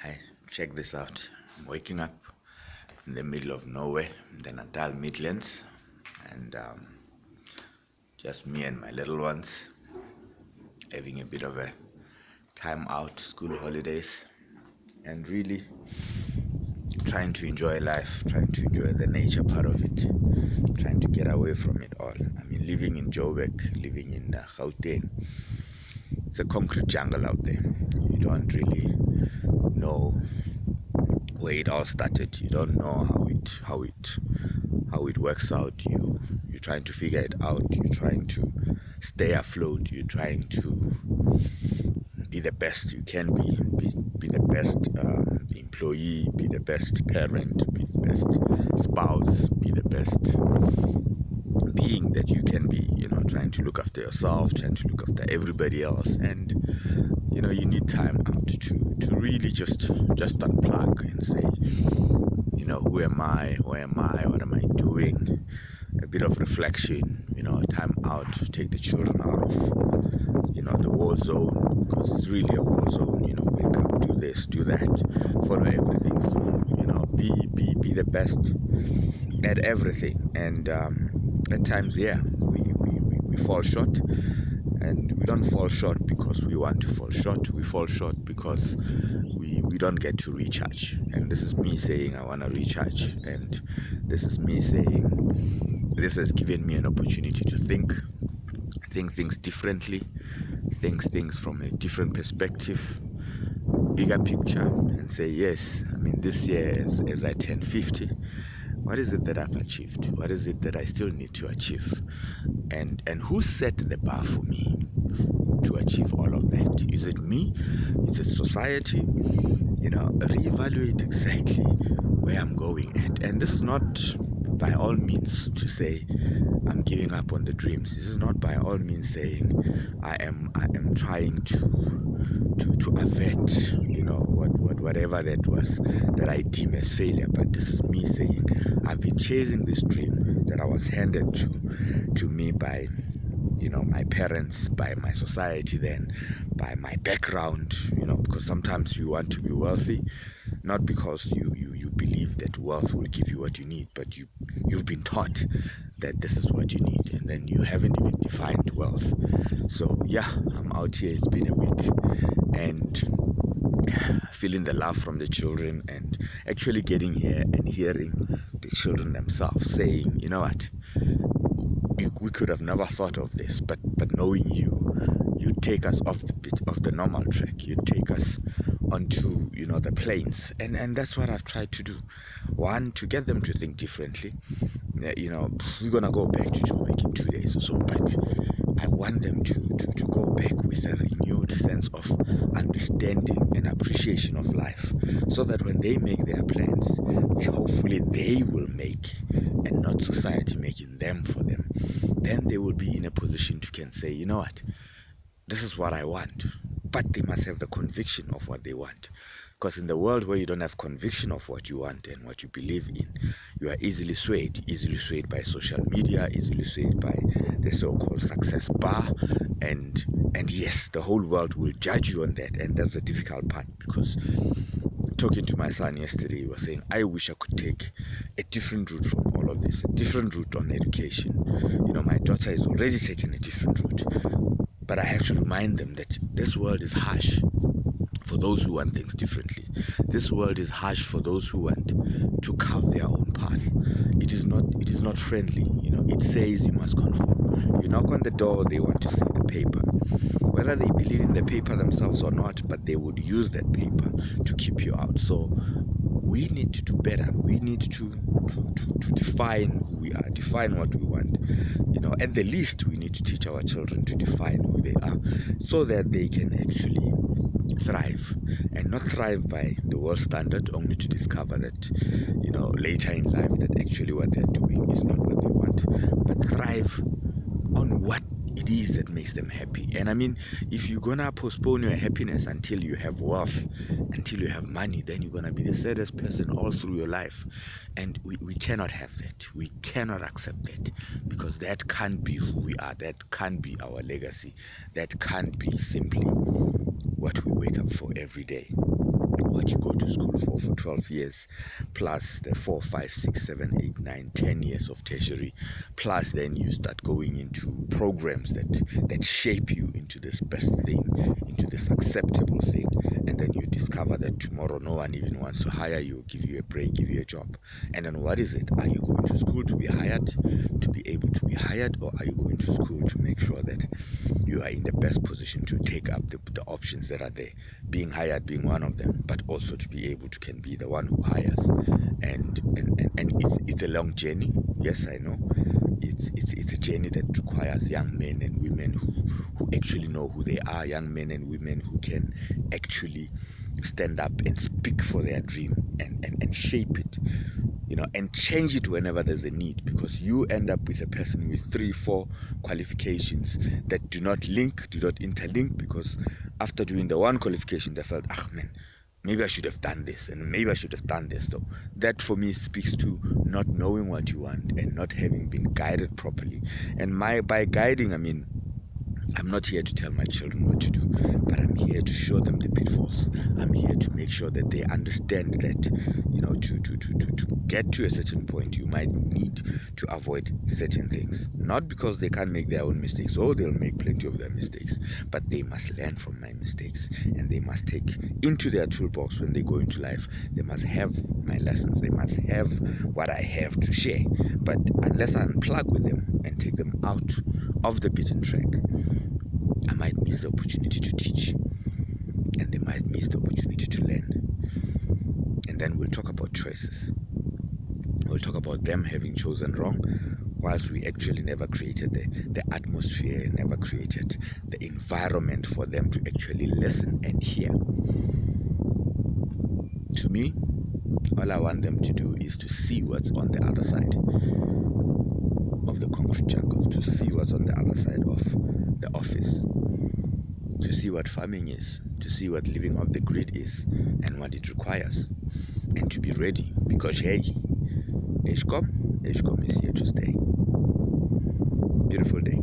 Hi, check this out. I'm waking up in the middle of nowhere, in the Natal Midlands, and just me and my little ones having a bit of a time out, school holidays, and really trying to enjoy life, trying to enjoy the nature part of it, trying to get away from it all. I mean, living in Joburg, living in Gauteng, it's a concrete jungle out there. You don't really know where it all started. You don't know how it works out. You're trying to figure it out. You're trying to stay afloat. You're trying to be the best you can be the best employee, be the best parent, be the best spouse, be the best being that you can be. Trying to look after yourself, trying to look after everybody else, and you need time out to really just unplug and say, who am I, where am I, what am I doing, a bit of reflection, time out, take the children out of the war zone, because it's really a war zone. Wake up, do this, do that, follow everything through, be the best at everything. And at times, we fall short, and we don't fall short because we want to fall short. We fall short because we don't get to recharge. And this is me saying I want to recharge, and this is me saying this has given me an opportunity to think things differently, think things from a different perspective, bigger picture, and say, yes, I mean, this year as I turn 50, what is it that I've achieved? What is it that I still need to achieve? And who set the bar for me to achieve all of that? Is it me? Is it society? Reevaluate exactly where I'm going at. And this is not by all means to say I'm giving up on the dreams. This is not by all means saying I am trying to avert whatever that was that I deem as failure. But this is me saying I've been chasing this dream that I was handed to me by my parents, by my society, then by my background, because sometimes you want to be wealthy, not because you believe that wealth will give you what you need, but you've been taught that this is what you need, and then you haven't even defined wealth. So I'm out here. It's been a week, and feeling the love from the children, and actually getting here and hearing the children themselves saying, you know what, we could have never thought of this, but knowing you take us off the normal track. You take us onto the planes, and that's what I've tried to do. One, to get them to think differently. We're gonna go back to Joburg in 2 days or so, but I want them to go back with a renewed sense of understanding and appreciation of life, so that when they make their plans, which hopefully they will make and not society making them for them, then they will be in a position to can say, you know what, this is what I want. But they must have the conviction of what they want. Because in the world where you don't have conviction of what you want and what you believe in, you are easily swayed by social media, easily swayed by the so-called success bar. And yes, the whole world will judge you on that. And that's the difficult part, because talking to my son yesterday, he was saying, I wish I could take a different route from all of this, a different route on education. My daughter is already taking a different route. But I have to remind them that this world is harsh for those who want things differently. This world is harsh for those who want to carve their own path. It is not friendly. It says you must conform. You knock on the door, they want to see the paper. Whether they believe in the paper themselves or not, but they would use that paper to keep you out. So we need to do better. We need to define who we are, define what we want. At the least, we need to teach our children to define who they are, so that they can actually thrive, and not thrive by the world standard, only to discover that later in life that actually what they're doing is not what they want, but thrive on what it is that makes them happy. And I mean, if you're gonna postpone your happiness until you have wealth, until you have money, then you're gonna be the saddest person all through your life. And we cannot have that. We cannot accept that, because that can't be who we are. That can't be our legacy. That can't be simply what we wake up for every day. what you go to school for 12 years, plus the 4, 5, 6, 7, 8, 9, 10 years of tertiary, plus then you start going into programs that shape you into this best thing, into this acceptable thing, and then you discover that tomorrow no one even wants to hire you, give you a break, give you a job. And then what is it? Are you going to school to be hired, to be able to be hired, or are you going to school to make sure that you are in the best position to take up the options that are there, being hired being one of them, but also to be able to can be the one who hires. And it's a long journey. Yes, I know. It's a journey that requires young men and women who actually know who they are, young men and women who can actually stand up and speak for their dream and shape it, and change it whenever there's a need, because you end up with a person with 3, 4 qualifications that do not interlink, because after doing the one qualification they felt, man, maybe I should have done this, and maybe I should have done this though. That for me speaks to not knowing what you want and not having been guided properly. And by guiding, I mean, I'm not here to tell my children what to do, but I'm here to show them the pitfalls. I'm here to make sure that they understand that, to get to a certain point, you might need to avoid certain things. Not because they can't make their own mistakes, or they'll make plenty of their mistakes, but they must learn from my mistakes, and they must take into their toolbox when they go into life. They must have my lessons. They must have what I have to share. But unless I unplug with them and take them out of the beaten track, I might miss the opportunity to teach, and they might miss the opportunity to learn. And then we'll talk about choices. We'll talk about them having chosen wrong, whilst we actually never created the atmosphere, never created the environment for them to actually listen and hear. To me, all I want them to do is to see what's on the other side of the concrete jungle, to see what's on the other side of the office, to see what farming is, to see what living off the grid is and what it requires, and to be ready, because hey, Eskom is here to stay. Beautiful day.